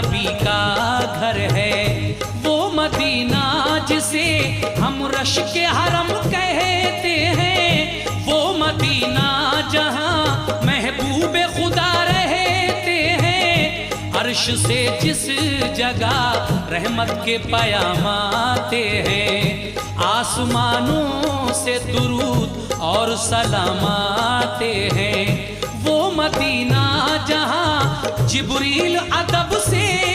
नबी का घर है। वो मदीना जिसे हम रश के हरम कहते हैं, वो मदीना जहां महबूबे खुदा रहते हैं। अर्श से जिस जगह रहमत के पयाम आते हैं, आसमानों से दुरूद और सलाम आते हैं। वो मदीना जहां जिब्रील अदब से